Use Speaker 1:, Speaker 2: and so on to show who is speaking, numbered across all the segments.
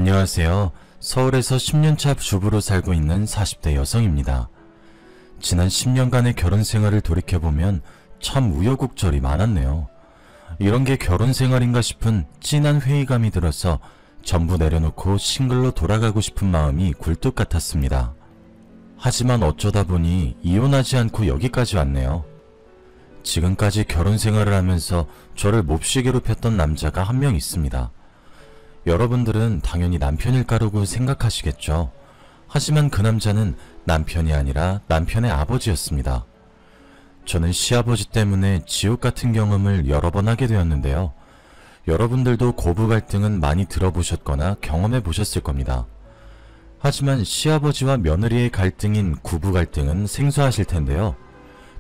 Speaker 1: 안녕하세요. 서울에서 10년차 주부로 살고 있는 40대 여성입니다. 지난 10년간의 결혼 생활을 돌이켜보면 참 우여곡절이 많았네요. 이런 게 결혼 생활인가 싶은 찐한 회의감이 들어서 전부 내려놓고 싱글로 돌아가고 싶은 마음이 굴뚝 같았습니다. 하지만 어쩌다 보니 이혼하지 않고 여기까지 왔네요. 지금까지 결혼 생활을 하면서 저를 몹시 괴롭혔던 남자가 한 명 있습니다. 여러분들은 당연히 남편일까라고 생각하시겠죠. 하지만 그 남자는 남편이 아니라 남편의 아버지였습니다. 저는 시아버지 때문에 지옥 같은 경험을 여러 번 하게 되었는데요. 여러분들도 고부 갈등은 많이 들어보셨거나 경험해 보셨을 겁니다. 하지만 시아버지와 며느리의 갈등인 구부 갈등은 생소하실 텐데요.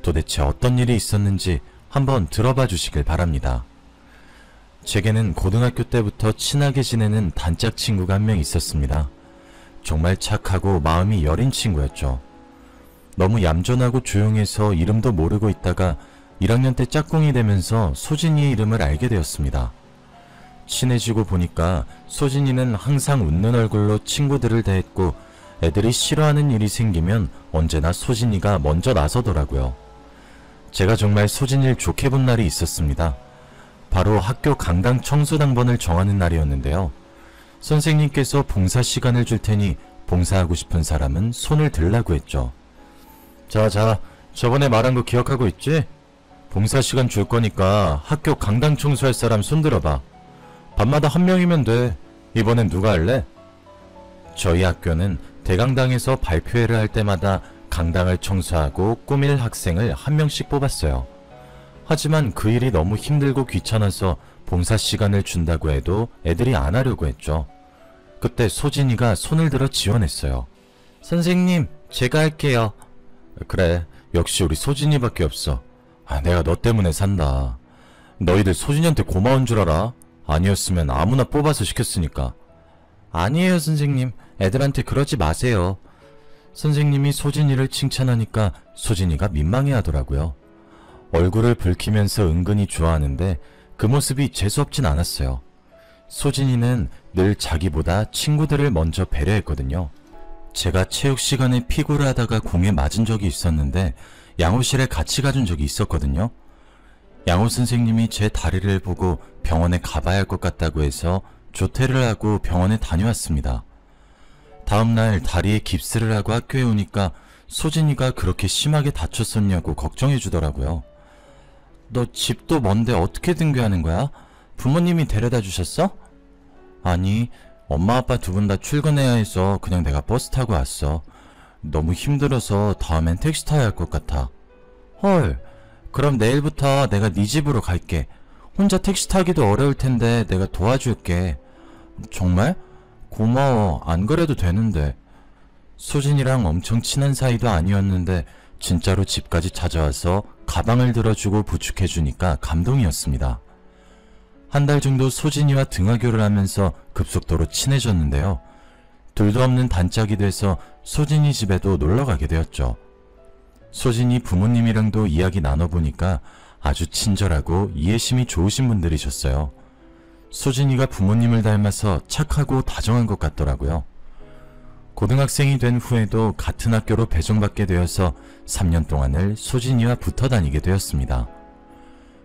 Speaker 1: 도대체 어떤 일이 있었는지 한번 들어봐 주시길 바랍니다. 제게는 고등학교 때부터 친하게 지내는 단짝 친구가 한 명 있었습니다. 정말 착하고 마음이 여린 친구였죠. 너무 얌전하고 조용해서 이름도 모르고 있다가 1학년 때 짝꿍이 되면서 소진이의 이름을 알게 되었습니다. 친해지고 보니까 소진이는 항상 웃는 얼굴로 친구들을 대했고 애들이 싫어하는 일이 생기면 언제나 소진이가 먼저 나서더라고요. 제가 정말 소진이를 좋게 본 날이 있었습니다. 바로 학교 강당 청소당번을 정하는 날이었는데요. 선생님께서 봉사 시간을 줄 테니 봉사하고 싶은 사람은 손을 들라고 했죠. 자, 저번에 말한 거 기억하고 있지? 봉사 시간 줄 거니까 학교 강당 청소할 사람 손 들어봐. 밤마다 한 명이면 돼. 이번엔 누가 할래? 저희 학교는 대강당에서 발표회를 할 때마다 강당을 청소하고 꾸밀 학생을 한 명씩 뽑았어요. 하지만 그 일이 너무 힘들고 귀찮아서 봉사 시간을 준다고 해도 애들이 안 하려고 했죠. 그때 소진이가 손을 들어 지원했어요. 선생님, 제가 할게요. 그래, 역시 우리 소진이밖에 없어. 내가 너 때문에 산다. 너희들 소진이한테 고마운 줄 알아? 아니었으면 아무나 뽑아서 시켰으니까. 아니에요, 선생님. 애들한테 그러지 마세요. 선생님이 소진이를 칭찬하니까 소진이가 민망해 하더라고요. 얼굴을 붉히면서 은근히 좋아하는데 그 모습이 재수없진 않았어요. 소진이는 늘 자기보다 친구들을 먼저 배려했거든요. 제가 체육 시간에 피구를 하다가 공에 맞은 적이 있었는데 양호실에 같이 가준 적이 있었거든요. 양호 선생님이 제 다리를 보고 병원에 가봐야 할 것 같다고 해서 조퇴를 하고 병원에 다녀왔습니다. 다음날 다리에 깁스를 하고 학교에 오니까 소진이가 그렇게 심하게 다쳤었냐고 걱정해 주더라고요. 너 집도 먼데 어떻게 등교하는 거야? 부모님이 데려다 주셨어? 아니, 엄마 아빠 두 분 다 출근해야 해서 그냥 내가 버스 타고 왔어. 너무 힘들어서 다음엔 택시 타야 할 것 같아. 헐, 그럼 내일부터 내가 네 집으로 갈게. 혼자 택시 타기도 어려울 텐데 내가 도와줄게. 정말? 고마워. 안 그래도 되는데. 소진이랑 엄청 친한 사이도 아니었는데 진짜로 집까지 찾아와서 가방을 들어주고 부축해주니까 감동이었습니다. 한 달 정도 소진이와 등하교를 하면서 급속도로 친해졌는데요. 둘도 없는 단짝이 돼서 소진이 집에도 놀러가게 되었죠. 소진이 부모님이랑도 이야기 나눠보니까 아주 친절하고 이해심이 좋으신 분들이셨어요. 소진이가 부모님을 닮아서 착하고 다정한 것 같더라고요. 고등학생이 된 후에도 같은 학교로 배정받게 되어서 3년 동안을 소진이와 붙어 다니게 되었습니다.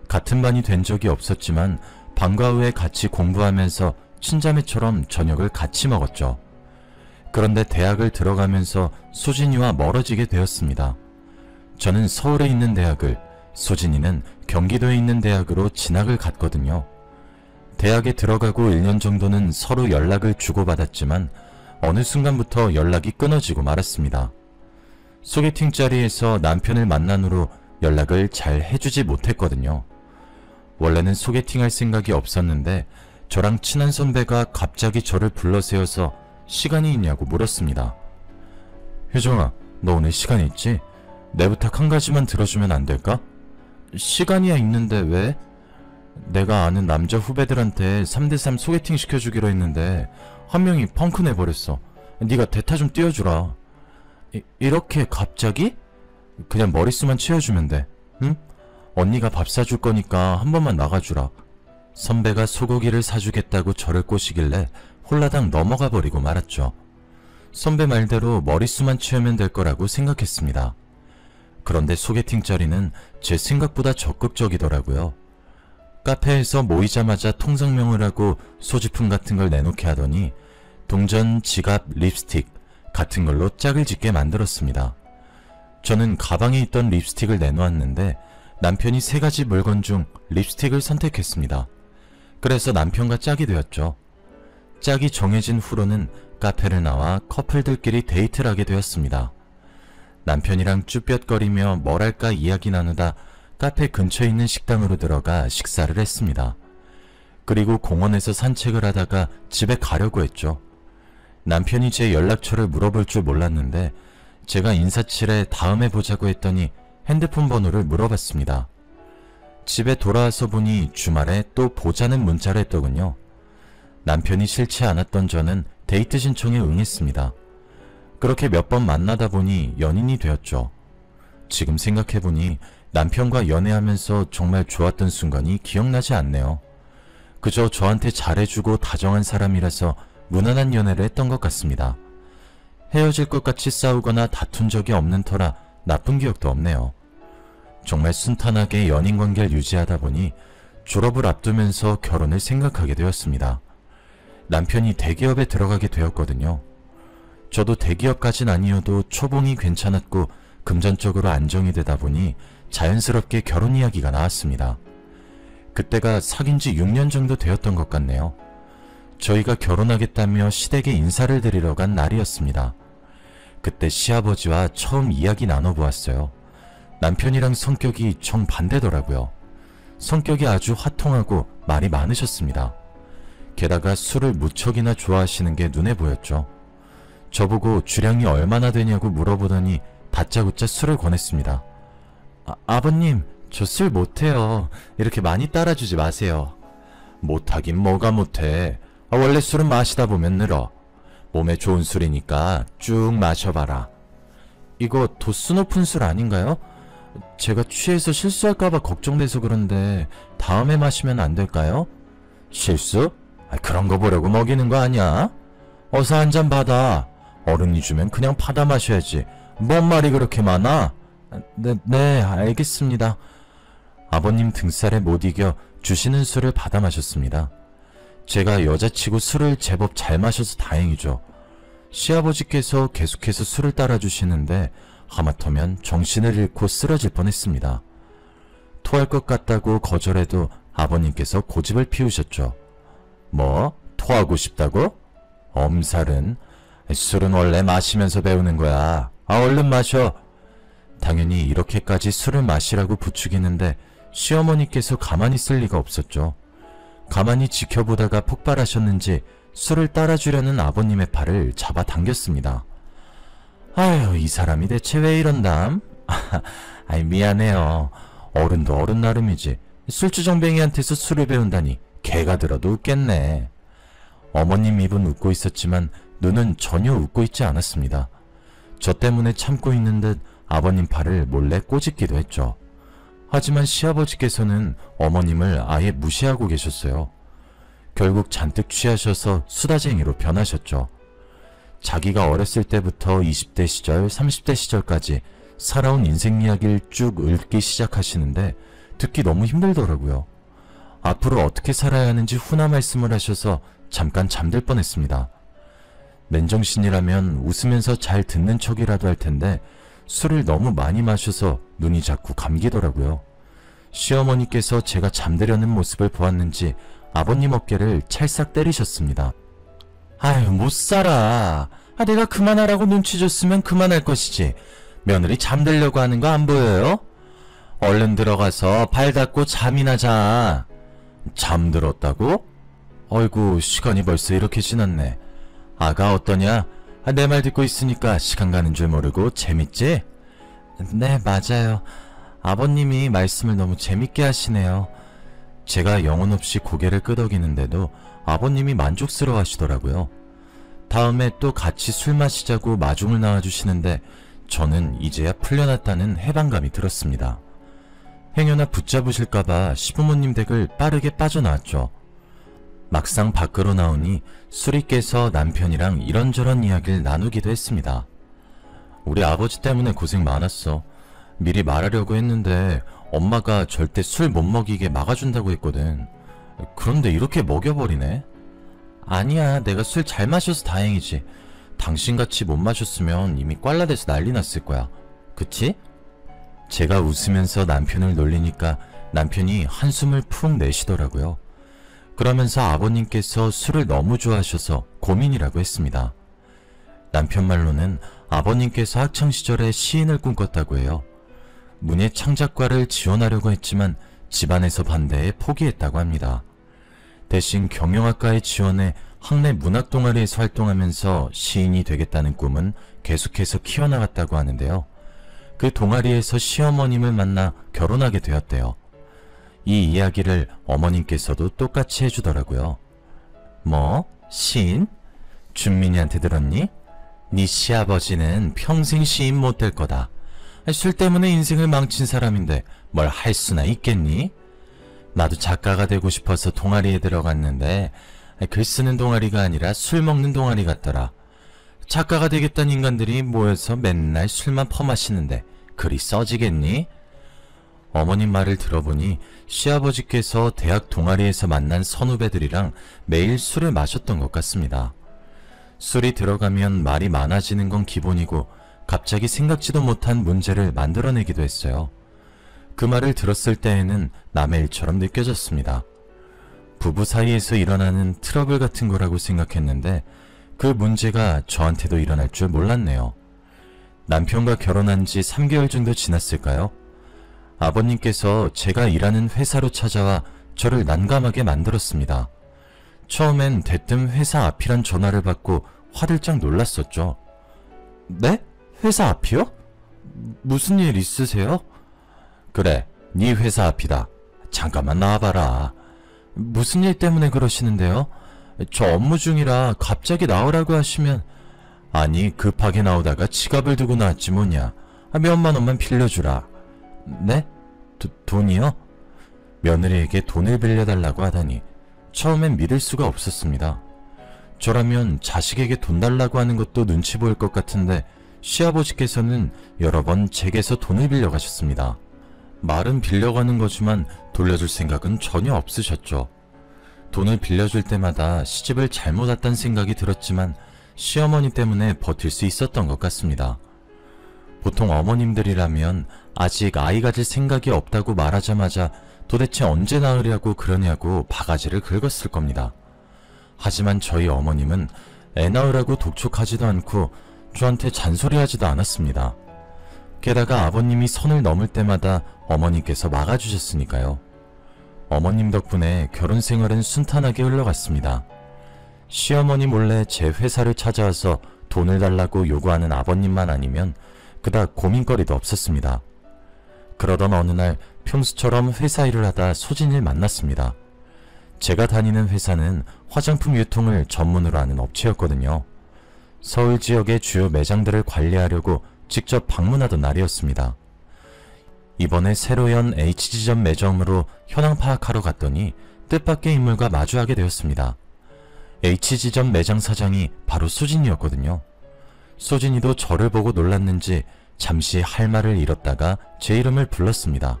Speaker 1: 같은 반이 된 적이 없었지만 방과 후에 같이 공부하면서 친자매처럼 저녁을 같이 먹었죠. 그런데 대학을 들어가면서 소진이와 멀어지게 되었습니다. 저는 서울에 있는 대학을, 소진이는 경기도에 있는 대학으로 진학을 갔거든요. 대학에 들어가고 1년 정도는 서로 연락을 주고받았지만 어느 순간부터 연락이 끊어지고 말았습니다. 소개팅 자리에서 남편을 만난 후로 연락을 잘 해주지 못했거든요. 원래는 소개팅할 생각이 없었는데 저랑 친한 선배가 갑자기 저를 불러 세워서 시간이 있냐고 물었습니다. 효정아, 너 오늘 시간 있지? 내 부탁 한 가지만 들어주면 안 될까? 시간이야 있는데 왜? 내가 아는 남자 후배들한테 3대3 소개팅 시켜주기로 했는데 한 명이 펑크 내버렸어. 네가 대타 좀 띄워주라. 이렇게 갑자기? 그냥 머릿수만 채워주면 돼. 응? 언니가 밥 사줄 거니까 한 번만 나가주라. 선배가 소고기를 사주겠다고 저를 꼬시길래 홀라당 넘어가 버리고 말았죠. 선배 말대로 머릿수만 채우면 될 거라고 생각했습니다. 그런데 소개팅 자리는 제 생각보다 적극적이더라고요. 카페에서 모이자마자 통성명을 하고 소지품 같은 걸 내놓게 하더니 동전, 지갑, 립스틱 같은 걸로 짝을 짓게 만들었습니다. 저는 가방에 있던 립스틱을 내놓았는데 남편이 3가지 물건 중 립스틱을 선택했습니다. 그래서 남편과 짝이 되었죠. 짝이 정해진 후로는 카페를 나와 커플들끼리 데이트를 하게 되었습니다. 남편이랑 쭈뼛거리며 뭐랄까 이야기 나누다 카페 근처에 있는 식당으로 들어가 식사를 했습니다. 그리고 공원에서 산책을 하다가 집에 가려고 했죠. 남편이 제 연락처를 물어볼 줄 몰랐는데 제가 인사치레 다음에 보자고 했더니 핸드폰 번호를 물어봤습니다. 집에 돌아와서 보니 주말에 또 보자는 문자를 했더군요. 남편이 싫지 않았던 저는 데이트 신청에 응했습니다. 그렇게 몇 번 만나다 보니 연인이 되었죠. 지금 생각해보니 남편과 연애하면서 정말 좋았던 순간이 기억나지 않네요. 그저 저한테 잘해주고 다정한 사람이라서 무난한 연애를 했던 것 같습니다. 헤어질 것 같이 싸우거나 다툰 적이 없는 터라 나쁜 기억도 없네요. 정말 순탄하게 연인관계를 유지하다 보니 졸업을 앞두면서 결혼을 생각하게 되었습니다. 남편이 대기업에 들어가게 되었거든요. 저도 대기업까진 아니어도 초봉이 괜찮았고 금전적으로 안정이 되다 보니 자연스럽게 결혼 이야기가 나왔습니다. 그때가 사귄 지 6년 정도 되었던 것 같네요. 저희가 결혼하겠다며 시댁에 인사를 드리러 간 날이었습니다. 그때 시아버지와 처음 이야기 나눠보았어요. 남편이랑 성격이 정반대더라고요. 성격이 아주 화통하고 말이 많으셨습니다. 게다가 술을 무척이나 좋아하시는 게 눈에 보였죠. 저보고 주량이 얼마나 되냐고 물어보더니 다짜고짜 술을 권했습니다. 아버님, 저 술 못해요. 이렇게 많이 따라주지 마세요. 못하긴 뭐가 못해. 원래 술은 마시다 보면 늘어. 몸에 좋은 술이니까 쭉 마셔봐라. 이거 도수 높은 술 아닌가요? 제가 취해서 실수할까봐 걱정돼서 그런데 다음에 마시면 안 될까요? 실수? 그런 거 보려고 먹이는 거 아니야? 어서 한 잔 받아. 어른이 주면 그냥 받아 마셔야지. 뭔 말이 그렇게 많아? 네, 알겠습니다. 아버님 등살에 못 이겨 주시는 술을 받아 마셨습니다. 제가 여자치고 술을 제법 잘 마셔서 다행이죠. 시아버지께서 계속해서 술을 따라주시는데 하마터면 정신을 잃고 쓰러질 뻔했습니다. 토할 것 같다고 거절해도 아버님께서 고집을 피우셨죠. 뭐? 토하고 싶다고? 엄살은? 술은 원래 마시면서 배우는 거야. 얼른 마셔. 당연히 이렇게까지 술을 마시라고 부추기는데 시어머니께서 가만히 있을 리가 없었죠. 가만히 지켜보다가 폭발하셨는지 술을 따라주려는 아버님의 팔을 잡아당겼습니다. 아휴, 이 사람이 대체 왜 이런담? 미안해요. 어른도 어른 나름이지. 술주정뱅이한테서 술을 배운다니 개가 들어도 웃겠네. 어머님 입은 웃고 있었지만 눈은 전혀 웃고 있지 않았습니다. 저 때문에 참고 있는 듯 아버님 팔을 몰래 꼬집기도 했죠. 하지만 시아버지께서는 어머님을 아예 무시하고 계셨어요. 결국 잔뜩 취하셔서 수다쟁이로 변하셨죠. 자기가 어렸을 때부터 20대 시절, 30대 시절까지 살아온 인생 이야기를 쭉 읊기 시작하시는데 듣기 너무 힘들더라고요. 앞으로 어떻게 살아야 하는지 훈화 말씀을 하셔서 잠깐 잠들 뻔했습니다. 맨정신이라면 웃으면서 잘 듣는 척이라도 할 텐데 술을 너무 많이 마셔서 눈이 자꾸 감기더라고요. 시어머니께서 제가 잠들려는 모습을 보았는지 아버님 어깨를 찰싹 때리셨습니다. 아유, 못 살아. 내가 그만하라고 눈치 줬으면 그만할 것이지. 며느리 잠들려고 하는 거 안 보여요? 얼른 들어가서 발 닦고 잠이나 자. 잠들었다고? 어이구, 시간이 벌써 이렇게 지났네. 아가 어떠냐? 내 말 듣고 있으니까 시간 가는 줄 모르고 재밌지? 네, 맞아요. 아버님이 말씀을 너무 재밌게 하시네요. 제가 영혼 없이 고개를 끄덕이는데도 아버님이 만족스러워 하시더라고요. 다음에 또 같이 술 마시자고 마중을 나와주시는데 저는 이제야 풀려났다는 해방감이 들었습니다. 행여나 붙잡으실까봐 시부모님 댁을 빠르게 빠져나왔죠. 막상 밖으로 나오니 술이 깨서 남편이랑 이런저런 이야기를 나누기도 했습니다. 우리 아버지 때문에 고생 많았어. 미리 말하려고 했는데 엄마가 절대 술 못 먹이게 막아준다고 했거든. 그런데 이렇게 먹여버리네. 아니야, 내가 술 잘 마셔서 다행이지. 당신같이 못 마셨으면 이미 꽐라돼서 난리 났을 거야. 그치? 제가 웃으면서 남편을 놀리니까 남편이 한숨을 푹 내쉬더라고요. 그러면서 아버님께서 술을 너무 좋아하셔서 고민이라고 했습니다. 남편 말로는 아버님께서 학창시절에 시인을 꿈꿨다고 해요. 문예 창작과를 지원하려고 했지만 집안에서 반대해 포기했다고 합니다. 대신 경영학과에 지원해 학내 문학동아리에서 활동하면서 시인이 되겠다는 꿈은 계속해서 키워나갔다고 하는데요. 그 동아리에서 시어머님을 만나 결혼하게 되었대요. 이 이야기를 어머님께서도 똑같이 해주더라고요. 뭐? 시인? 준민이한테 들었니? 네 시아버지는 평생 시인 못 될 거다. 술 때문에 인생을 망친 사람인데 뭘 할 수나 있겠니? 나도 작가가 되고 싶어서 동아리에 들어갔는데 글 쓰는 동아리가 아니라 술 먹는 동아리 같더라. 작가가 되겠다는 인간들이 모여서 맨날 술만 퍼마시는데 글이 써지겠니? 어머님 말을 들어보니 시아버지께서 대학 동아리에서 만난 선후배들이랑 매일 술을 마셨던 것 같습니다. 술이 들어가면 말이 많아지는 건 기본이고 갑자기 생각지도 못한 문제를 만들어내기도 했어요. 그 말을 들었을 때에는 남의 일처럼 느껴졌습니다. 부부 사이에서 일어나는 트러블 같은 거라고 생각했는데 그 문제가 저한테도 일어날 줄 몰랐네요. 남편과 결혼한 지 3개월 정도 지났을까요? 아버님께서 제가 일하는 회사로 찾아와 저를 난감하게 만들었습니다. 처음엔 대뜸 회사 앞이란 전화를 받고 화들짝 놀랐었죠. 네? 회사 앞이요? 무슨 일 있으세요? 그래, 네 회사 앞이다. 잠깐만 나와봐라. 무슨 일 때문에 그러시는데요? 저 업무 중이라 갑자기 나오라고 하시면. 아니, 급하게 나오다가 지갑을 두고 나왔지 뭐냐. 몇만 원만 빌려주라. 네? 돈이요? 며느리에게 돈을 빌려달라고 하다니 처음엔 믿을 수가 없었습니다. 저라면 자식에게 돈 달라고 하는 것도 눈치 보일 것 같은데 시아버지께서는 여러 번 제게서 돈을 빌려가셨습니다. 말은 빌려가는 거지만 돌려줄 생각은 전혀 없으셨죠. 돈을 빌려줄 때마다 시집을 잘못 왔다는 생각이 들었지만 시어머니 때문에 버틸 수 있었던 것 같습니다. 보통 어머님들이라면 아직 아이 가질 생각이 없다고 말하자마자 도대체 언제 낳으려고 그러냐고 바가지를 긁었을 겁니다. 하지만 저희 어머님은 애 낳으라고 독촉하지도 않고 저한테 잔소리하지도 않았습니다. 게다가 아버님이 선을 넘을 때마다 어머님께서 막아주셨으니까요. 어머님 덕분에 결혼 생활은 순탄하게 흘러갔습니다. 시어머니 몰래 제 회사를 찾아와서 돈을 달라고 요구하는 아버님만 아니면 그닥 고민거리도 없었습니다. 그러던 어느 날 평소처럼 회사 일을 하다 소진이를 만났습니다. 제가 다니는 회사는 화장품 유통을 전문으로 하는 업체였거든요. 서울 지역의 주요 매장들을 관리하려고 직접 방문하던 날이었습니다. 이번에 새로 연 H지점 매점으로 현황 파악하러 갔더니 뜻밖의 인물과 마주하게 되었습니다. H지점 매장 사장이 바로 소진이었거든요. 소진이도 저를 보고 놀랐는지 잠시 할 말을 잃었다가 제 이름을 불렀습니다.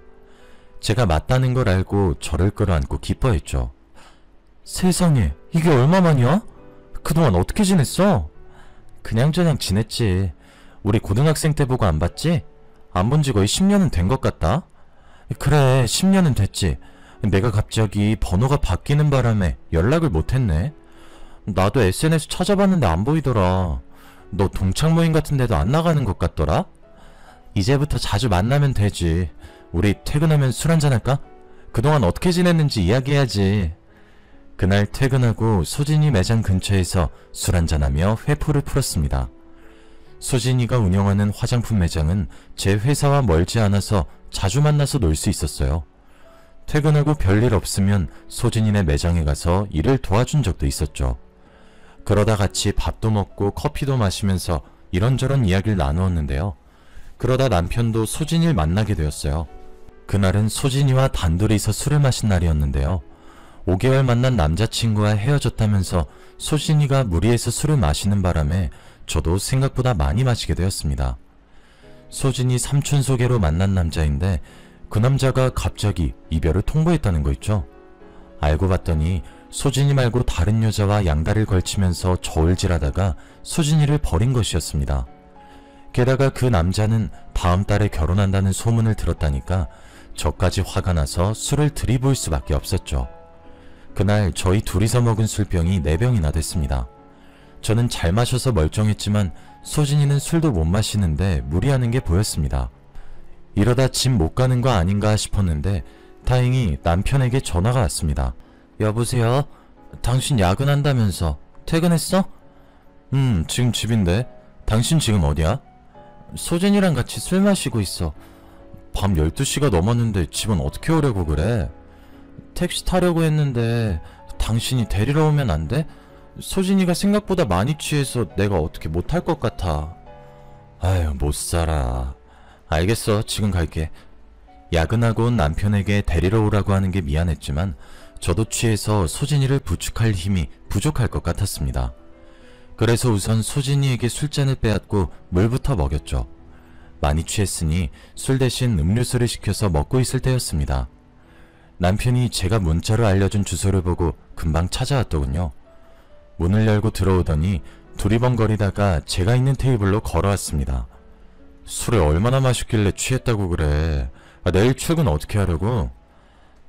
Speaker 1: 제가 맞다는 걸 알고 저를 끌어안고 기뻐했죠. 세상에, 이게 얼마만이야? 그동안 어떻게 지냈어? 그냥저냥 지냈지. 우리 고등학생 때 보고 안 봤지? 안 본 지 거의 10년은 된 것 같다. 그래, 10년은 됐지. 내가 갑자기 번호가 바뀌는 바람에 연락을 못했네. 나도 SNS 찾아봤는데 안 보이더라. 너 동창 모임 같은 데도 안 나가는 것 같더라? 이제부터 자주 만나면 되지. 우리 퇴근하면 술 한잔 할까? 그동안 어떻게 지냈는지 이야기해야지. 그날 퇴근하고 소진이 매장 근처에서 술 한잔하며 회포를 풀었습니다. 소진이가 운영하는 화장품 매장은 제 회사와 멀지 않아서 자주 만나서 놀 수 있었어요. 퇴근하고 별일 없으면 소진이네 매장에 가서 일을 도와준 적도 있었죠. 그러다 같이 밥도 먹고 커피도 마시면서 이런저런 이야기를 나누었는데요. 그러다 남편도 소진이를 만나게 되었어요. 그날은 소진이와 단둘이서 술을 마신 날이었는데요. 5개월 만난 남자친구와 헤어졌다면서 소진이가 무리해서 술을 마시는 바람에 저도 생각보다 많이 마시게 되었습니다. 소진이 삼촌 소개로 만난 남자인데 그 남자가 갑자기 이별을 통보했다는 거 있죠. 알고 봤더니 소진이 말고 다른 여자와 양다리를 걸치면서 저울질하다가 소진이를 버린 것이었습니다. 게다가 그 남자는 다음 달에 결혼한다는 소문을 들었다니까 저까지 화가 나서 술을 들이부을 수밖에 없었죠. 그날 저희 둘이서 먹은 술병이 4병이나 됐습니다. 저는 잘 마셔서 멀쩡했지만 소진이는 술도 못 마시는데 무리하는 게 보였습니다. 이러다 집 못 가는 거 아닌가 싶었는데 다행히 남편에게 전화가 왔습니다. 여보세요? 당신 야근한다면서 퇴근했어? 지금 집인데. 당신 지금 어디야? 소진이랑 같이 술 마시고 있어. 밤 12시가 넘었는데 집은 어떻게 오려고 그래? 택시 타려고 했는데 당신이 데리러 오면 안 돼? 소진이가 생각보다 많이 취해서 내가 어떻게 못할 것 같아. 아유, 못 살아. 알겠어, 지금 갈게. 야근하고 온 남편에게 데리러 오라고 하는 게 미안했지만 저도 취해서 소진이를 부축할 힘이 부족할 것 같았습니다. 그래서 우선 소진이에게 술잔을 빼앗고 물부터 먹였죠. 많이 취했으니 술 대신 음료수를 시켜서 먹고 있을 때였습니다. 남편이 제가 문자로 알려준 주소를 보고 금방 찾아왔더군요. 문을 열고 들어오더니 두리번거리다가 제가 있는 테이블로 걸어왔습니다. 술을 얼마나 마셨길래 취했다고 그래. 내일 출근 어떻게 하려고?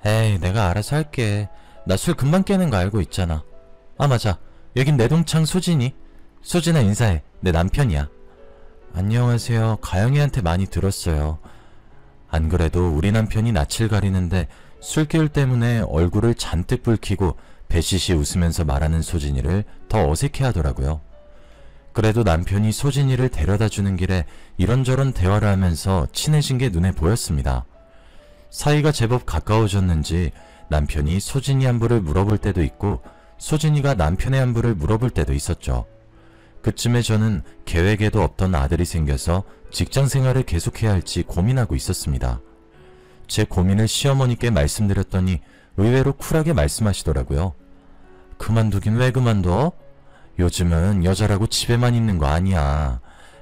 Speaker 1: 에이, 내가 알아서 할게. 나 술 금방 깨는 거 알고 있잖아. 아, 맞아. 여긴 내 동창 소진이. 소진아, 인사해. 내 남편이야. 안녕하세요. 가영이한테 많이 들었어요. 안 그래도 우리 남편이 낯을 가리는데 술기울 때문에 얼굴을 잔뜩 붉히고 배시시 웃으면서 말하는 소진이를 더 어색해 하더라고요. 그래도 남편이 소진이를 데려다 주는 길에 이런저런 대화를 하면서 친해진 게 눈에 보였습니다. 사이가 제법 가까워졌는지 남편이 소진이 안부를 물어볼 때도 있고 소진이가 남편의 안부를 물어볼 때도 있었죠. 그쯤에 저는 계획에도 없던 아들이 생겨서 직장 생활을 계속해야 할지 고민하고 있었습니다. 제 고민을 시어머니께 말씀드렸더니 의외로 쿨하게 말씀하시더라고요. 그만두긴 왜 그만둬? 요즘은 여자라고 집에만 있는 거 아니야.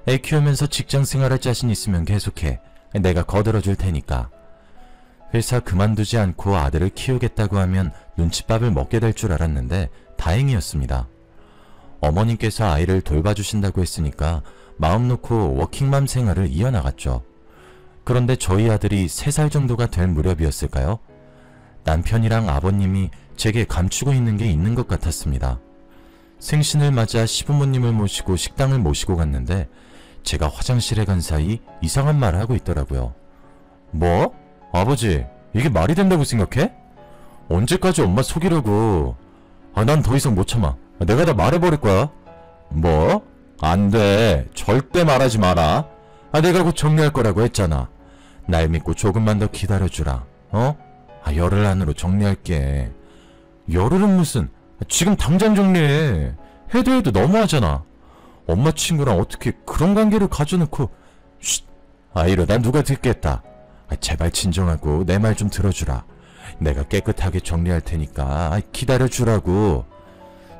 Speaker 1: 애 키우면서 직장 생활할 자신 있으면 계속해. 내가 거들어줄 테니까. 회사 그만두지 않고 아들을 키우겠다고 하면 눈칫밥을 먹게 될 줄 알았는데 다행이었습니다. 어머님께서 아이를 돌봐주신다고 했으니까 마음 놓고 워킹맘 생활을 이어나갔죠. 그런데 저희 아들이 3살 정도가 될 무렵이었을까요? 남편이랑 아버님이 제게 감추고 있는 게 있는 것 같았습니다. 생신을 맞아 시부모님을 모시고 식당을 모시고 갔는데 제가 화장실에 간 사이 이상한 말을 하고 있더라고요. 뭐? 아버지, 이게 말이 된다고 생각해? 언제까지 엄마 속이려고. 난 더 이상 못 참아. 내가 다 말해버릴 거야. 뭐? 안 돼. 절대 말하지 마라. 내가 곧 정리할 거라고 했잖아. 날 믿고 조금만 더 기다려주라. 열흘 안으로 정리할게. 열흘은 무슨. 지금 당장 정리해. 해도 너무하잖아. 엄마 친구랑 어떻게 그런 관계를 가져놓고. 쉿. 이러다 누가 듣겠다. 제발 진정하고 내 말 좀 들어주라. 내가 깨끗하게 정리할 테니까 기다려주라고.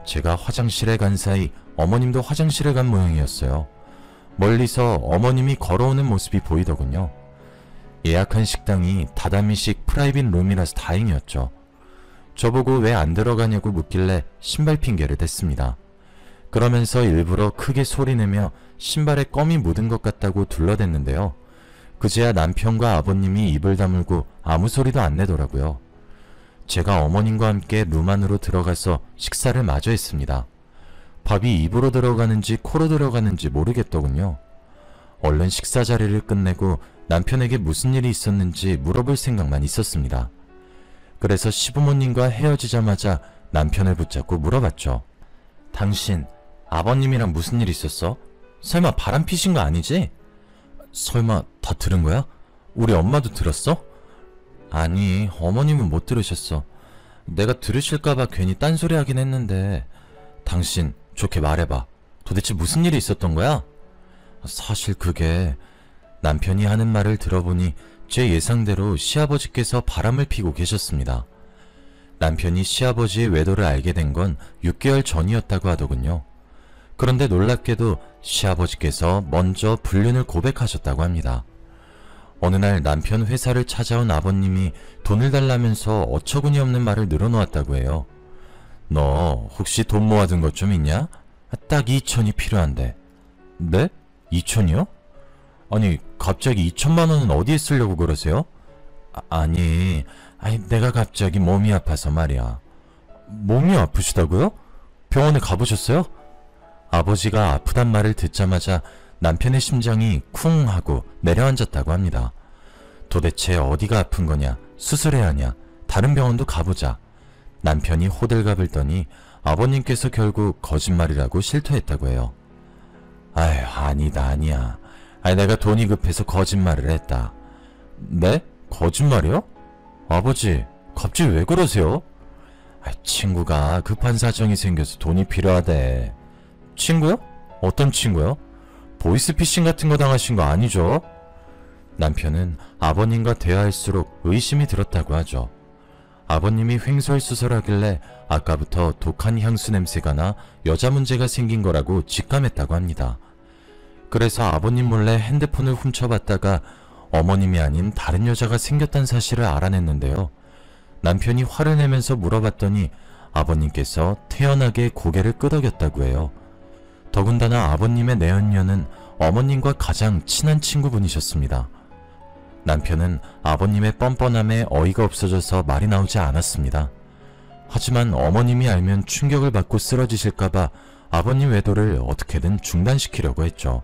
Speaker 1: 제가 화장실에 간 사이 어머님도 화장실에 간 모양이었어요. 멀리서 어머님이 걸어오는 모습이 보이더군요. 예약한 식당이 다다미식 프라이빗 룸이라서 다행이었죠. 저보고 왜 안 들어가냐고 묻길래 신발 핑계를 댔습니다. 그러면서 일부러 크게 소리내며 신발에 껌이 묻은 것 같다고 둘러댔는데요. 그제야 남편과 아버님이 입을 다물고 아무 소리도 안 내더라고요. 제가 어머님과 함께 룸 안으로 들어가서 식사를 마저 했습니다. 밥이 입으로 들어가는지 코로 들어가는지 모르겠더군요. 얼른 식사 자리를 끝내고 남편에게 무슨 일이 있었는지 물어볼 생각만 있었습니다. 그래서 시부모님과 헤어지자마자 남편을 붙잡고 물어봤죠. 당신, 아버님이랑 무슨 일 있었어? 설마 바람 피신 거 아니지? 설마 다 들은 거야? 우리 엄마도 들었어? 아니, 어머님은 못 들으셨어. 내가 들으실까봐 괜히 딴소리 하긴 했는데. 당신, 좋게 말해봐. 도대체 무슨 일이 있었던 거야? 사실 그게... 남편이 하는 말을 들어보니 제 예상대로 시아버지께서 바람을 피고 계셨습니다. 남편이 시아버지의 외도를 알게 된 건 6개월 전이었다고 하더군요. 그런데 놀랍게도 시아버지께서 먼저 불륜을 고백하셨다고 합니다. 어느 날 남편 회사를 찾아온 아버님이 돈을 달라면서 어처구니 없는 말을 늘어놓았다고 해요. 너 혹시 돈 모아둔 것 좀 있냐? 딱 2천이 필요한데. 네? 2천이요? 아니 갑자기 2천만 원은 어디에 쓰려고 그러세요? 아니 내가 갑자기 몸이 아파서 말이야. 몸이 아프시다고요? 병원에 가보셨어요? 아버지가 아프단 말을 듣자마자 남편의 심장이 쿵 하고 내려앉았다고 합니다. 도대체 어디가 아픈 거냐? 수술해야 하냐? 다른 병원도 가보자. 남편이 호들갑을 떠니 아버님께서 결국 거짓말이라고 실토했다고 해요. 아휴, 아니야. 내가 돈이 급해서 거짓말을 했다. 네? 거짓말이요? 아버지, 갑자기 왜 그러세요? 친구가 급한 사정이 생겨서 돈이 필요하대. 친구요? 어떤 친구요? 보이스피싱 같은 거 당하신 거 아니죠? 남편은 아버님과 대화할수록 의심이 들었다고 하죠. 아버님이 횡설수설하길래 아까부터 독한 향수 냄새가 나 여자 문제가 생긴 거라고 직감했다고 합니다. 그래서 아버님 몰래 핸드폰을 훔쳐봤다가 어머님이 아닌 다른 여자가 생겼다는 사실을 알아냈는데요. 남편이 화를 내면서 물어봤더니 아버님께서 태연하게 고개를 끄덕였다고 해요. 더군다나 아버님의 내연녀는 어머님과 가장 친한 친구분이셨습니다. 남편은 아버님의 뻔뻔함에 어이가 없어져서 말이 나오지 않았습니다. 하지만 어머님이 알면 충격을 받고 쓰러지실까봐 아버님 외도를 어떻게든 중단시키려고 했죠.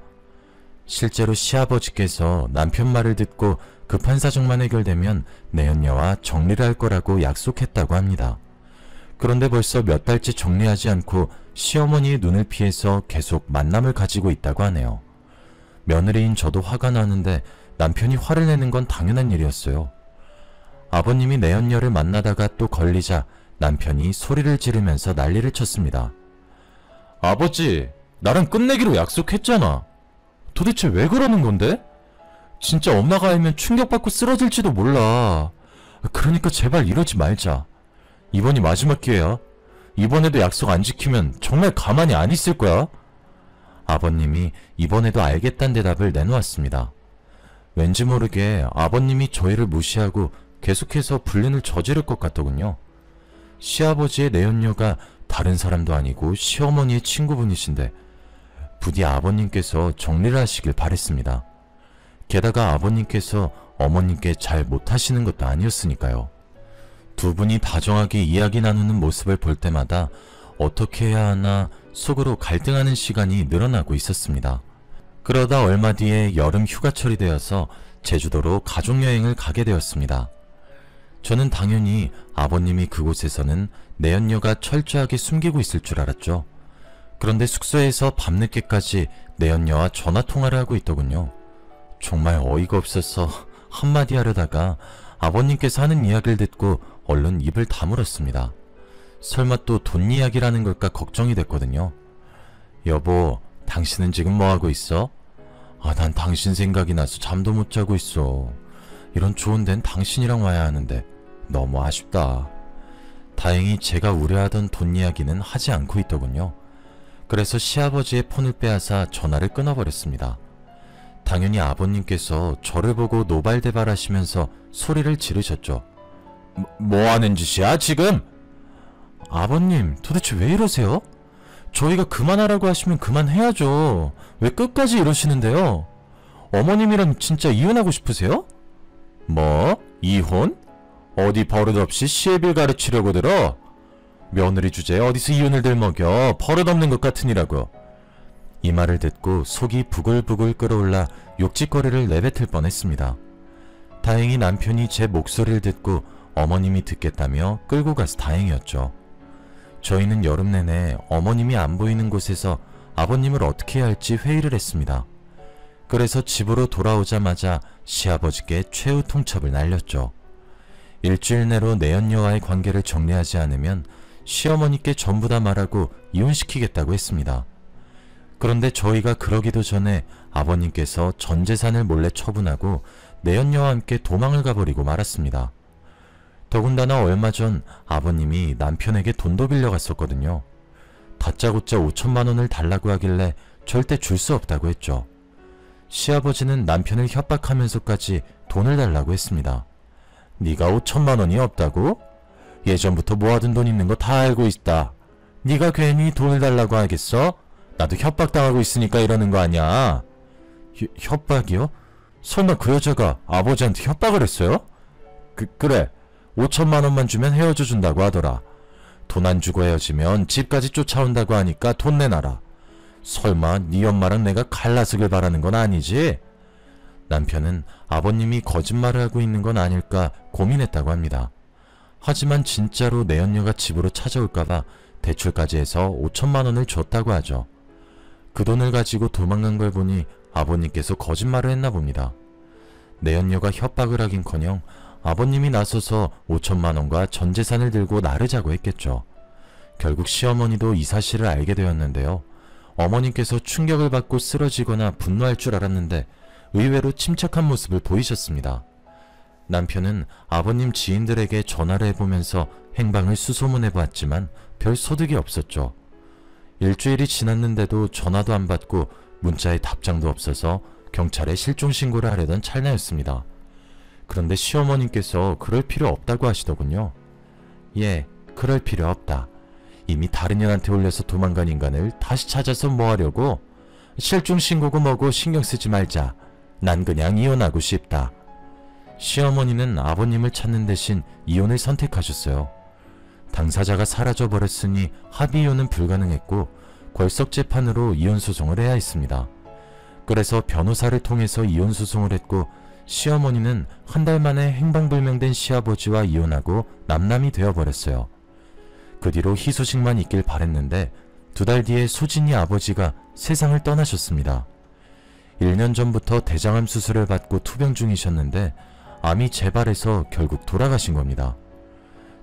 Speaker 1: 실제로 시아버지께서 남편 말을 듣고 급한 사정만 해결되면 내연녀와 정리를 할 거라고 약속했다고 합니다. 그런데 벌써 몇 달째 정리하지 않고 시어머니의 눈을 피해서 계속 만남을 가지고 있다고 하네요. 며느리인 저도 화가 나는데 남편이 화를 내는 건 당연한 일이었어요. 아버님이 내연녀를 만나다가 또 걸리자 남편이 소리를 지르면서 난리를 쳤습니다. 아버지, 나랑 끝내기로 약속했잖아. 도대체 왜 그러는 건데? 진짜 엄마가 알면 충격받고 쓰러질지도 몰라. 그러니까 제발 이러지 말자. 이번이 마지막 기회야. 이번에도 약속 안 지키면 정말 가만히 안 있을 거야. 아버님이 이번에도 알겠다는 대답을 내놓았습니다. 왠지 모르게 아버님이 저희를 무시하고 계속해서 불륜을 저지를 것 같더군요. 시아버지의 내연녀가 다른 사람도 아니고 시어머니의 친구분이신데 부디 아버님께서 정리를 하시길 바랬습니다. 게다가 아버님께서 어머님께 잘 못하시는 것도 아니었으니까요. 두 분이 다정하게 이야기 나누는 모습을 볼 때마다 어떻게 해야 하나 속으로 갈등하는 시간이 늘어나고 있었습니다. 그러다 얼마 뒤에 여름 휴가철이 되어서 제주도로 가족여행을 가게 되었습니다. 저는 당연히 아버님이 그곳에서는 내연녀가 철저하게 숨기고 있을 줄 알았죠. 그런데 숙소에서 밤늦게까지 내연녀와 전화통화를 하고 있더군요. 정말 어이가 없어서 한마디 하려다가 아버님께서 하는 이야기를 듣고 얼른 입을 다물었습니다. 설마 또 돈 이야기라는 걸까 걱정이 됐거든요. 여보, 당신은 지금 뭐하고 있어? 난 당신 생각이 나서 잠도 못 자고 있어. 이런 좋은 데는 당신이랑 와야 하는데 너무 아쉽다. 다행히 제가 우려하던 돈 이야기는 하지 않고 있더군요. 그래서 시아버지의 폰을 빼앗아 전화를 끊어버렸습니다. 당연히 아버님께서 저를 보고 노발대발하시면서 소리를 지르셨죠. 뭐 하는 짓이야 지금? 아버님, 도대체 왜 이러세요? 저희가 그만하라고 하시면 그만해야죠. 왜 끝까지 이러시는데요? 어머님이랑 진짜 이혼하고 싶으세요? 뭐? 이혼? 어디 버릇없이 시애빌 가르치려고 들어? 며느리 주제에 어디서 이혼을 들먹여. 버릇없는 것 같으니라고. 이 말을 듣고 속이 부글부글 끓어올라 욕짓거리를 내뱉을 뻔했습니다. 다행히 남편이 제 목소리를 듣고 어머님이 듣겠다며 끌고 가서 다행이었죠. 저희는 여름 내내 어머님이 안 보이는 곳에서 아버님을 어떻게 해야 할지 회의를 했습니다. 그래서 집으로 돌아오자마자 시아버지께 최후 통첩을 날렸죠. 일주일 내로 내연녀와의 관계를 정리하지 않으면 시어머니께 전부 다 말하고 이혼시키겠다고 했습니다. 그런데 저희가 그러기도 전에 아버님께서 전 재산을 몰래 처분하고 내연녀와 함께 도망을 가버리고 말았습니다. 더군다나 얼마 전 아버님이 남편에게 돈도 빌려갔었거든요. 다짜고짜 5천만 원을 달라고 하길래 절대 줄 수 없다고 했죠. 시아버지는 남편을 협박하면서까지 돈을 달라고 했습니다. 네가 5천만 원이 없다고? 예전부터 모아둔 돈 있는 거 다 알고 있다. 네가 괜히 돈을 달라고 하겠어? 나도 협박당하고 있으니까 이러는 거 아니야. 협박이요? 설마 그 여자가 아버지한테 협박을 했어요? 그래. 5천만 원만 주면 헤어져 준다고 하더라. 돈 안 주고 헤어지면 집까지 쫓아온다고 하니까 돈 내놔라. 설마 네 엄마랑 내가 갈라서길 바라는 건 아니지? 남편은 아버님이 거짓말을 하고 있는 건 아닐까 고민했다고 합니다. 하지만 진짜로 내연녀가 집으로 찾아올까봐 대출까지 해서 5천만 원을 줬다고 하죠. 그 돈을 가지고 도망간 걸 보니 아버님께서 거짓말을 했나 봅니다. 내연녀가 협박을 하긴커녕 아버님이 나서서 5천만 원과 전 재산을 들고 나르자고 했겠죠. 결국 시어머니도 이 사실을 알게 되었는데요. 어머님께서 충격을 받고 쓰러지거나 분노할 줄 알았는데 의외로 침착한 모습을 보이셨습니다. 남편은 아버님 지인들에게 전화를 해보면서 행방을 수소문해보았지만 별 소득이 없었죠. 일주일이 지났는데도 전화도 안 받고 문자에 답장도 없어서 경찰에 실종 신고를 하려던 찰나였습니다. 그런데 시어머님께서 그럴 필요 없다고 하시더군요. 예, 그럴 필요 없다. 이미 다른 년한테 올려서 도망간 인간을 다시 찾아서 뭐 하려고? 실종 신고고 뭐고 신경 쓰지 말자. 난 그냥 이혼하고 싶다. 시어머니는 아버님을 찾는 대신 이혼을 선택하셨어요. 당사자가 사라져버렸으니 합의 이혼은 불가능했고 궐석재판으로 이혼소송을 해야 했습니다. 그래서 변호사를 통해서 이혼소송을 했고 시어머니는 한 달 만에 행방불명된 시아버지와 이혼하고 남남이 되어버렸어요. 그 뒤로 희소식만 있길 바랬는데 2달 뒤에 소진이 아버지가 세상을 떠나셨습니다. 1년 전부터 대장암 수술을 받고 투병 중이셨는데 암이 재발해서 결국 돌아가신 겁니다.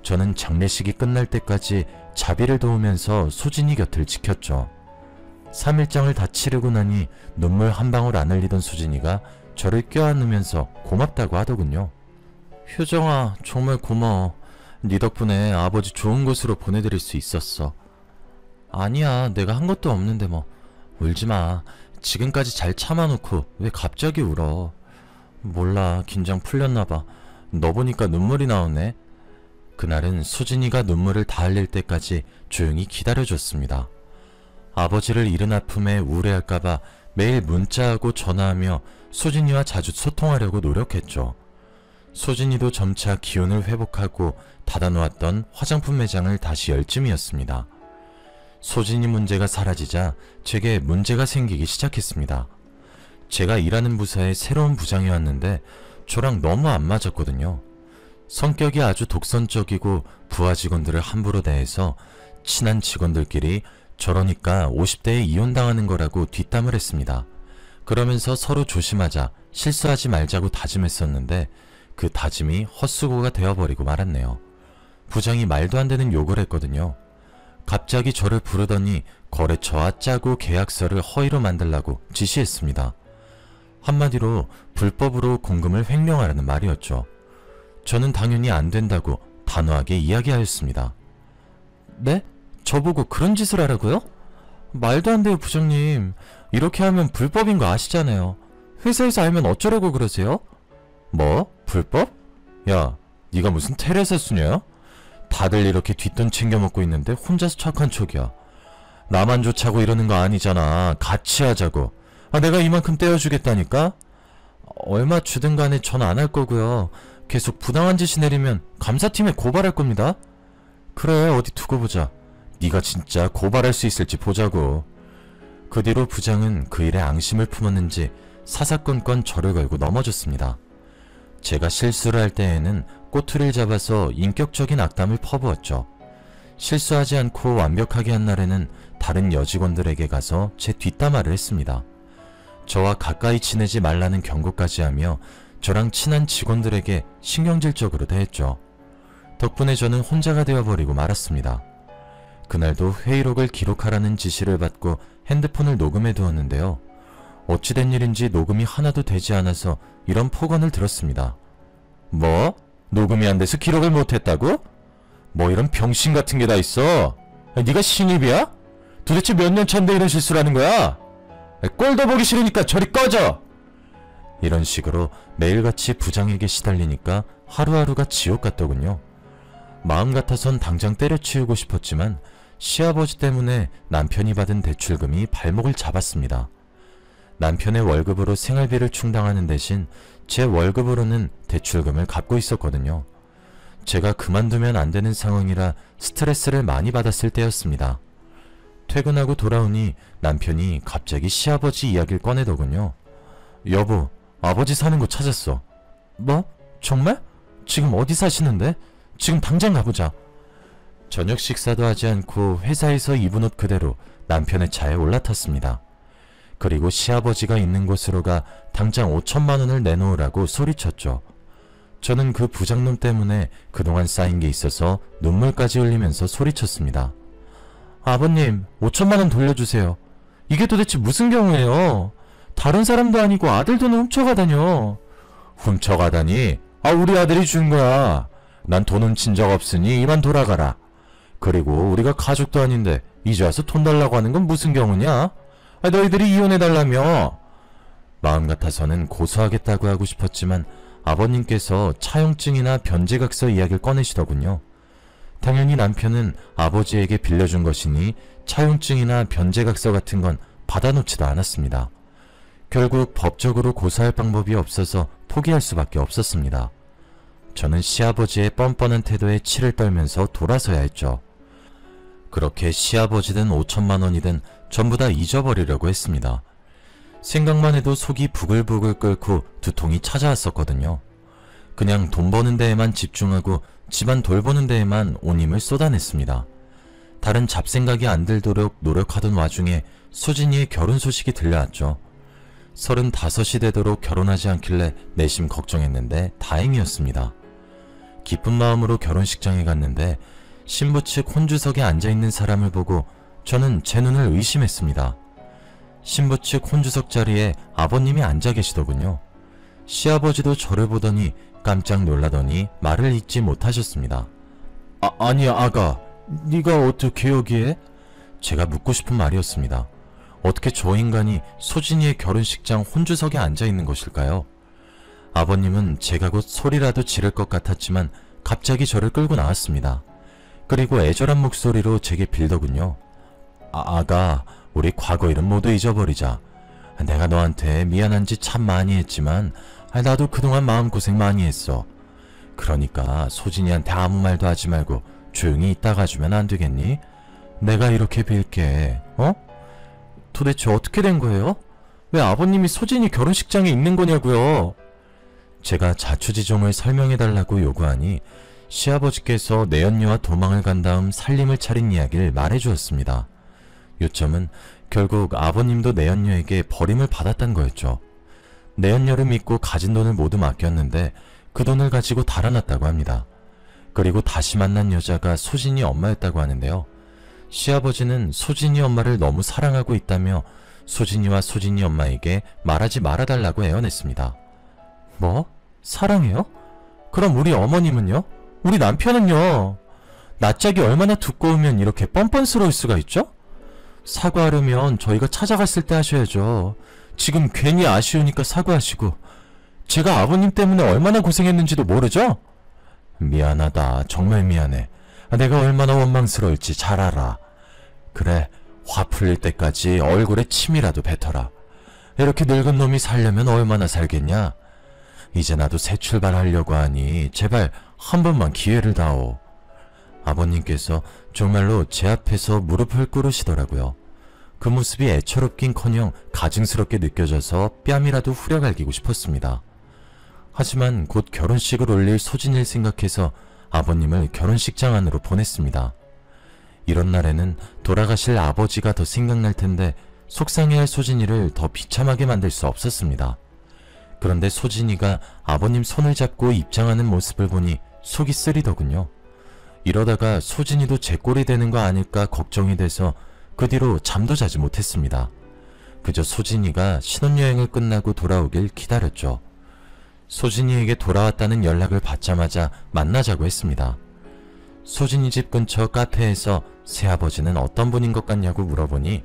Speaker 1: 저는 장례식이 끝날 때까지 자비를 도우면서 소진이 곁을 지켰죠. 3일장을 다 치르고 나니 눈물 한 방울 안 흘리던 소진이가 저를 껴안으면서 고맙다고 하더군요. 효정아, 정말 고마워. 네 덕분에 아버지 좋은 곳으로 보내드릴 수 있었어. 아니야, 내가 한 것도 없는데 뭐. 울지마. 지금까지 잘 참아놓고 왜 갑자기 울어. 몰라, 긴장 풀렸나봐. 너 보니까 눈물이 나오네. 그날은 수진이가 눈물을 다 흘릴 때까지 조용히 기다려줬습니다. 아버지를 잃은 아픔에 우울해할까봐 매일 문자하고 전화하며 수진이와 자주 소통하려고 노력했죠. 수진이도 점차 기운을 회복하고 닫아놓았던 화장품 매장을 다시 열 쯤이었습니다. 수진이 문제가 사라지자 제게 문제가 생기기 시작했습니다. 제가 일하는 부서에 새로운 부장이 왔는데 저랑 너무 안 맞았거든요. 성격이 아주 독선적이고 부하 직원들을 함부로 대해서 친한 직원들끼리 저러니까 50대에 이혼당하는 거라고 뒷담을 했습니다. 그러면서 서로 조심하자, 실수하지 말자고 다짐했었는데 그 다짐이 헛수고가 되어버리고 말았네요. 부장이 말도 안 되는 욕을 했거든요. 갑자기 저를 부르더니 거래처와 짜고 계약서를 허위로 만들라고 지시했습니다. 한마디로 불법으로 공금을 횡령하라는 말이었죠. 저는 당연히 안 된다고 단호하게 이야기하였습니다. 네? 저보고 그런 짓을 하라고요? 말도 안 돼요, 부장님. 이렇게 하면 불법인 거 아시잖아요. 회사에서 알면 어쩌려고 그러세요? 뭐? 불법? 야, 네가 무슨 테레사 수녀야? 다들 이렇게 뒷돈 챙겨 먹고 있는데 혼자서 착한 척이야. 나만 좋자고 이러는 거 아니잖아. 같이 하자고. 내가 이만큼 떼어주겠다니까? 얼마 주든 간에 전 안 할 거고요. 계속 부당한 지시 내리면 감사팀에 고발할 겁니다. 그래, 어디 두고 보자. 네가 진짜 고발할 수 있을지 보자고. 그 뒤로 부장은 그 일에 앙심을 품었는지 사사건건 저를 걸고 넘어졌습니다. 제가 실수를 할 때에는 꼬투리를 잡아서 인격적인 악담을 퍼부었죠. 실수하지 않고 완벽하게 한 날에는 다른 여직원들에게 가서 제 뒷담화를 했습니다. 저와 가까이 지내지 말라는 경고까지 하며 저랑 친한 직원들에게 신경질적으로 대했죠. 덕분에 저는 혼자가 되어버리고 말았습니다. 그날도 회의록을 기록하라는 지시를 받고 핸드폰을 녹음해 두었는데요. 어찌된 일인지 녹음이 하나도 되지 않아서 이런 폭언을 들었습니다. 뭐? 녹음이 안 돼서 기록을 못했다고? 뭐 이런 병신 같은 게 다 있어. 네가 신입이야? 도대체 몇 년 차인데 이런 실수를 하는 거야? 꼴도 보기 싫으니까 저리 꺼져! 이런 식으로 매일같이 부장에게 시달리니까 하루하루가 지옥 같더군요. 마음 같아선 당장 때려치우고 싶었지만 시아버지 때문에 남편이 받은 대출금이 발목을 잡았습니다. 남편의 월급으로 생활비를 충당하는 대신 제 월급으로는 대출금을 갚고 있었거든요. 제가 그만두면 안 되는 상황이라 스트레스를 많이 받았을 때였습니다. 퇴근하고 돌아오니 남편이 갑자기 시아버지 이야기를 꺼내더군요. 여보, 아버지 사는 곳 찾았어. 뭐? 정말? 지금 어디 사시는데? 지금 당장 가보자. 저녁 식사도 하지 않고 회사에서 입은 옷 그대로 남편의 차에 올라탔습니다. 그리고 시아버지가 있는 곳으로 가 당장 5천만 원을 내놓으라고 소리쳤죠. 저는 그 부장놈 때문에 그동안 쌓인 게 있어서 눈물까지 흘리면서 소리쳤습니다. 아버님, 5천만 원 돌려주세요. 이게 도대체 무슨 경우예요? 다른 사람도 아니고 아들 돈을 훔쳐가다뇨. 훔쳐가다니? 우리 아들이 준 거야. 난 돈 훔친 적 없으니 이만 돌아가라. 그리고 우리가 가족도 아닌데 이제 와서 돈 달라고 하는 건 무슨 경우냐? 너희들이 이혼해달라며. 마음 같아서는 고소하겠다고 하고 싶었지만 아버님께서 차용증이나 변제각서 이야기를 꺼내시더군요. 당연히 남편은 아버지에게 빌려준 것이니 차용증이나 변제각서 같은 건 받아놓지도 않았습니다. 결국 법적으로 고소할 방법이 없어서 포기할 수밖에 없었습니다. 저는 시아버지의 뻔뻔한 태도에 치를 떨면서 돌아서야 했죠. 그렇게 시아버지든 5천만 원이든 전부 다 잊어버리려고 했습니다. 생각만 해도 속이 부글부글 끓고 두통이 찾아왔었거든요. 그냥 돈 버는 데에만 집중하고 집안 돌보는 데에만 온 힘을 쏟아냈습니다. 다른 잡생각이 안 들도록 노력하던 와중에 수진이의 결혼 소식이 들려왔죠. 35이 되도록 결혼하지 않길래 내심 걱정했는데 다행이었습니다. 기쁜 마음으로 결혼식장에 갔는데 신부 측 혼주석에 앉아있는 사람을 보고 저는 제 눈을 의심했습니다. 신부 측 혼주석 자리에 아버님이 앉아 계시더군요. 시아버지도 저를 보더니 깜짝 놀라더니 말을 잇지 못하셨습니다. 아니 아가, 네가 어떻게 여기에? 제가 묻고 싶은 말이었습니다. 어떻게 저 인간이 소진이의 결혼식장 혼주석에 앉아있는 것일까요? 아버님은 제가 곧 소리라도 지를 것 같았지만 갑자기 저를 끌고 나왔습니다. 그리고 애절한 목소리로 제게 빌더군요. 아가, 우리 과거 일은 모두 잊어버리자. 내가 너한테 미안한 짓 참 많이 했지만 나도 그동안 마음고생 많이 했어. 그러니까 소진이한테 아무 말도 하지 말고 조용히 있다가 주면 안 되겠니? 내가 이렇게 빌게. 도대체 어떻게 된 거예요? 왜 아버님이 소진이 결혼식장에 있는 거냐고요? 제가 자초지종을 설명해달라고 요구하니 시아버지께서 내연녀와 도망을 간 다음 살림을 차린 이야기를 말해주었습니다. 요점은 결국 아버님도 내연녀에게 버림을 받았단 거였죠. 내연녀를 믿고 가진 돈을 모두 맡겼는데 그 돈을 가지고 달아났다고 합니다. 그리고 다시 만난 여자가 소진이 엄마였다고 하는데요. 시아버지는 소진이 엄마를 너무 사랑하고 있다며 소진이와 소진이 엄마에게 말하지 말아달라고 애원했습니다. 뭐? 사랑해요? 그럼 우리 어머님은요? 우리 남편은요? 낯짝이 얼마나 두꺼우면 이렇게 뻔뻔스러울 수가 있죠? 사과하려면 저희가 찾아갔을 때 하셔야죠. 지금 괜히 아쉬우니까 사과하시고. 제가 아버님 때문에 얼마나 고생했는지도 모르죠? 미안하다. 정말 미안해. 내가 얼마나 원망스러울지 잘 알아. 그래, 화 풀릴 때까지 얼굴에 침이라도 뱉어라. 이렇게 늙은 놈이 살려면 얼마나 살겠냐? 이제 나도 새 출발하려고 하니 제발 한 번만 기회를 다오. 아버님께서 정말로 제 앞에서 무릎을 꿇으시더라고요. 그 모습이 애처롭긴커녕 가증스럽게 느껴져서 뺨이라도 후려갈기고 싶었습니다. 하지만 곧 결혼식을 올릴 소진이를 생각해서 아버님을 결혼식장 안으로 보냈습니다. 이런 날에는 돌아가실 아버지가 더 생각날 텐데 속상해할 소진이를 더 비참하게 만들 수 없었습니다. 그런데 소진이가 아버님 손을 잡고 입장하는 모습을 보니 속이 쓰리더군요. 이러다가 소진이도 제 꼴이 되는 거 아닐까 걱정이 돼서 그 뒤로 잠도 자지 못했습니다. 그저 소진이가 신혼여행을 끝나고 돌아오길 기다렸죠. 소진이에게 돌아왔다는 연락을 받자마자 만나자고 했습니다. 소진이 집 근처 카페에서 새아버지는 어떤 분인 것 같냐고 물어보니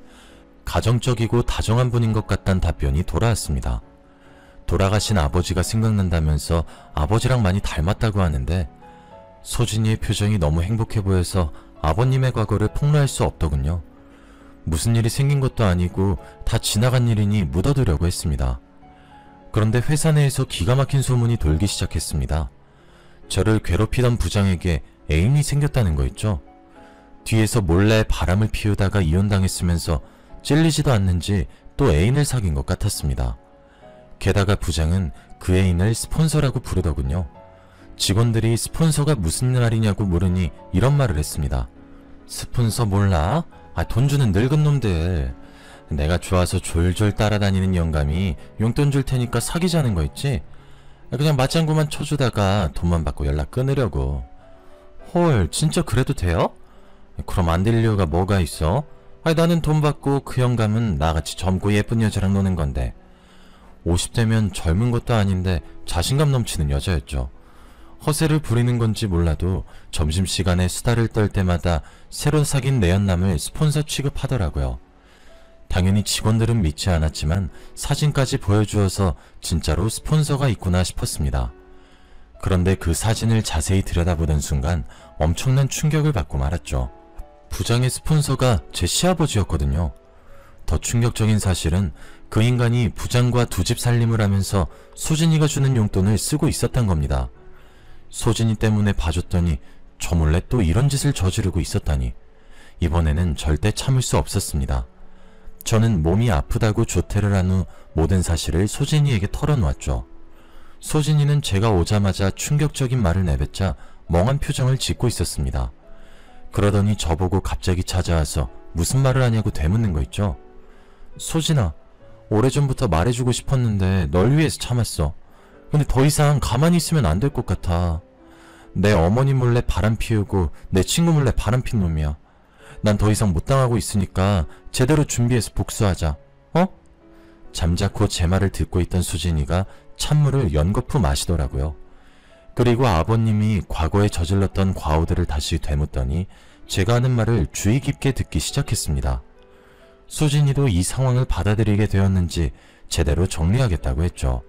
Speaker 1: 가정적이고 다정한 분인 것 같다는 답변이 돌아왔습니다. 돌아가신 아버지가 생각난다면서 아버지랑 많이 닮았다고 하는데 소진이의 표정이 너무 행복해 보여서 아버님의 과거를 폭로할 수 없더군요. 무슨 일이 생긴 것도 아니고 다 지나간 일이니 묻어두려고 했습니다. 그런데 회사 내에서 기가 막힌 소문이 돌기 시작했습니다. 저를 괴롭히던 부장에게 애인이 생겼다는 거 있죠. 뒤에서 몰래 바람을 피우다가 이혼당했으면서 찔리지도 않는지 또 애인을 사귄 것 같았습니다. 게다가 부장은 그 애인을 스폰서라고 부르더군요. 직원들이 스폰서가 무슨 말이냐고 물으니 이런 말을 했습니다. 스폰서 몰라? 돈 주는 늙은 놈들. 내가 좋아서 졸졸 따라다니는 영감이 용돈 줄 테니까 사귀자는 거 있지? 그냥 맞장구만 쳐주다가 돈만 받고 연락 끊으려고. 헐, 진짜 그래도 돼요? 그럼 안 될 이유가 뭐가 있어? 나는 돈 받고 그 영감은 나같이 젊고 예쁜 여자랑 노는 건데. 50대면 젊은 것도 아닌데 자신감 넘치는 여자였죠. 허세를 부리는 건지 몰라도 점심시간에 수다를 떨 때마다 새로 사귄 내연남을 스폰서 취급하더라고요. 당연히 직원들은 믿지 않았지만 사진까지 보여주어서 진짜로 스폰서가 있구나 싶었습니다. 그런데 그 사진을 자세히 들여다보던 순간 엄청난 충격을 받고 말았죠. 부장의 스폰서가 제 시아버지였거든요. 더 충격적인 사실은 그 인간이 부장과 두 집 살림을 하면서 소진이가 주는 용돈을 쓰고 있었단 겁니다. 소진이 때문에 봐줬더니 저 몰래 또 이런 짓을 저지르고 있었다니 이번에는 절대 참을 수 없었습니다. 저는 몸이 아프다고 조퇴를 한 후 모든 사실을 소진이에게 털어놓았죠. 소진이는 제가 오자마자 충격적인 말을 내뱉자 멍한 표정을 짓고 있었습니다. 그러더니 저보고 갑자기 찾아와서 무슨 말을 하냐고 되묻는 거 있죠. 소진아, 오래전부터 말해주고 싶었는데 널 위해서 참았어. 근데 더 이상 가만히 있으면 안 될 것 같아. 내 어머니 몰래 바람 피우고 내 친구 몰래 바람 핀 놈이야. 난 더 이상 못 당하고 있으니까 제대로 준비해서 복수하자. 어? 잠자코 제 말을 듣고 있던 수진이가 찬물을 연거푸 마시더라고요. 그리고 아버님이 과거에 저질렀던 과오들을 다시 되묻더니 제가 하는 말을 주의 깊게 듣기 시작했습니다. 수진이도 이 상황을 받아들이게 되었는지 제대로 정리하겠다고 했죠.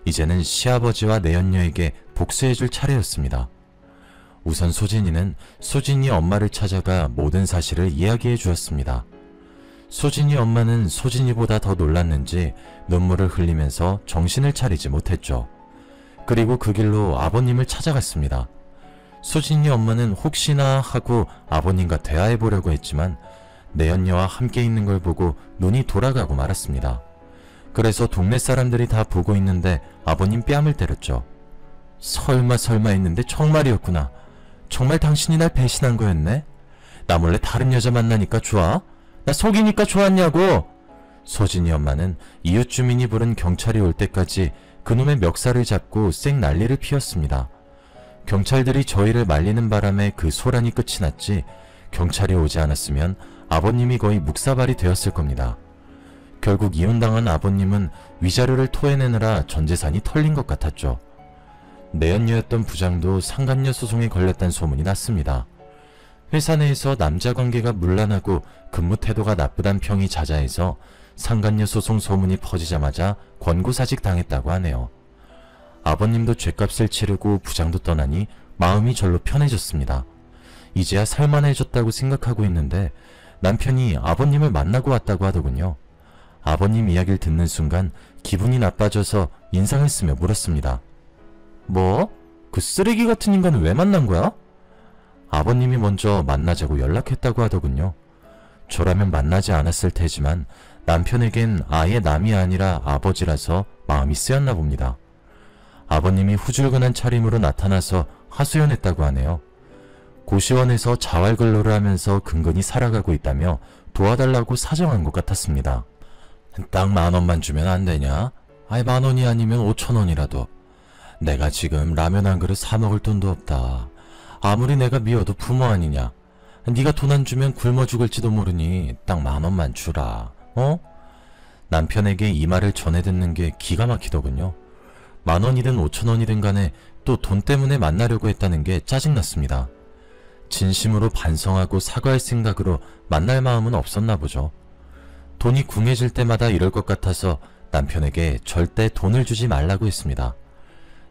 Speaker 1: 이제는 시아버지와 내연녀에게 복수해줄 차례였습니다. 우선 소진이는 소진이 엄마를 찾아가 모든 사실을 이야기해 주었습니다. 소진이 엄마는 소진이보다 더 놀랐는지 눈물을 흘리면서 정신을 차리지 못했죠. 그리고 그 길로 아버님을 찾아갔습니다. 소진이 엄마는 혹시나 하고 아버님과 대화해 보려고 했지만 내연녀와 함께 있는 걸 보고 눈이 돌아가고 말았습니다. 그래서 동네 사람들이 다 보고 있는데 아버님 뺨을 때렸죠. 설마 했는데 정말이었구나. 정말 당신이 날 배신한 거였네? 나 몰래 다른 여자 만나니까 좋아? 나 속이니까 좋았냐고! 소진이 엄마는 이웃 주민이 부른 경찰이 올 때까지 그놈의 멱살을 잡고 쌩 난리를 피웠습니다. 경찰들이 저희를 말리는 바람에 그 소란이 끝이 났지 경찰이 오지 않았으면 아버님이 거의 묵사발이 되었을 겁니다. 결국 이혼당한 아버님은 위자료를 토해내느라 전재산이 털린 것 같았죠. 내연녀였던 부장도 상간녀 소송에 걸렸다는 소문이 났습니다. 회사 내에서 남자 관계가 문란하고 근무 태도가 나쁘단 평이 자자해서 상간녀 소송 소문이 퍼지자마자 권고사직 당했다고 하네요. 아버님도 죗값을 치르고 부장도 떠나니 마음이 절로 편해졌습니다. 이제야 살만해졌다고 생각하고 있는데 남편이 아버님을 만나고 왔다고 하더군요. 아버님 이야기를 듣는 순간 기분이 나빠져서 인상을 쓰며 물었습니다. 뭐? 그 쓰레기 같은 인간은 왜 만난 거야? 아버님이 먼저 만나자고 연락했다고 하더군요. 저라면 만나지 않았을 테지만 남편에겐 아예 남이 아니라 아버지라서 마음이 쓰였나 봅니다. 아버님이 후줄근한 차림으로 나타나서 하소연했다고 하네요. 고시원에서 자활근로를 하면서 근근히 살아가고 있다며 도와달라고 사정한 것 같았습니다. 딱 10,000원만 주면 안 되냐? 10,000원이 아니면 5,000원이라도. 내가 지금 라면 한 그릇 사 먹을 돈도 없다. 아무리 내가 미워도 부모 아니냐. 네가 돈 안 주면 굶어 죽을지도 모르니 딱 10,000원만 주라. 어? 남편에게 이 말을 전해 듣는 게 기가 막히더군요. 10,000원이든 5,000원이든 간에 또 돈 때문에 만나려고 했다는 게 짜증났습니다. 진심으로 반성하고 사과할 생각으로 만날 마음은 없었나 보죠. 돈이 궁해질 때마다 이럴 것 같아서 남편에게 절대 돈을 주지 말라고 했습니다.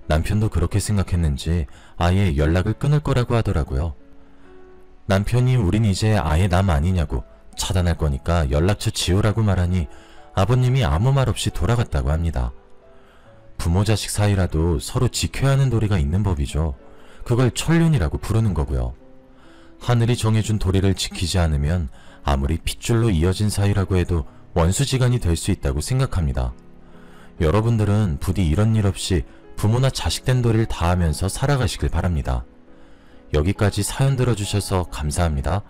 Speaker 1: 남편도 그렇게 생각했는지 아예 연락을 끊을 거라고 하더라고요. 남편이 우린 이제 아예 남 아니냐고 차단할 거니까 연락처 지우라고 말하니 아버님이 아무 말 없이 돌아갔다고 합니다. 부모 자식 사이라도 서로 지켜야 하는 도리가 있는 법이죠. 그걸 천륜이라고 부르는 거고요. 하늘이 정해준 도리를 지키지 않으면 아무리 핏줄로 이어진 사이라고 해도 원수지간이 될 수 있다고 생각합니다. 여러분들은 부디 이런 일 없이 부모나 자식된 도리를 다하면서 살아가시길 바랍니다. 여기까지 사연 들어주셔서 감사합니다.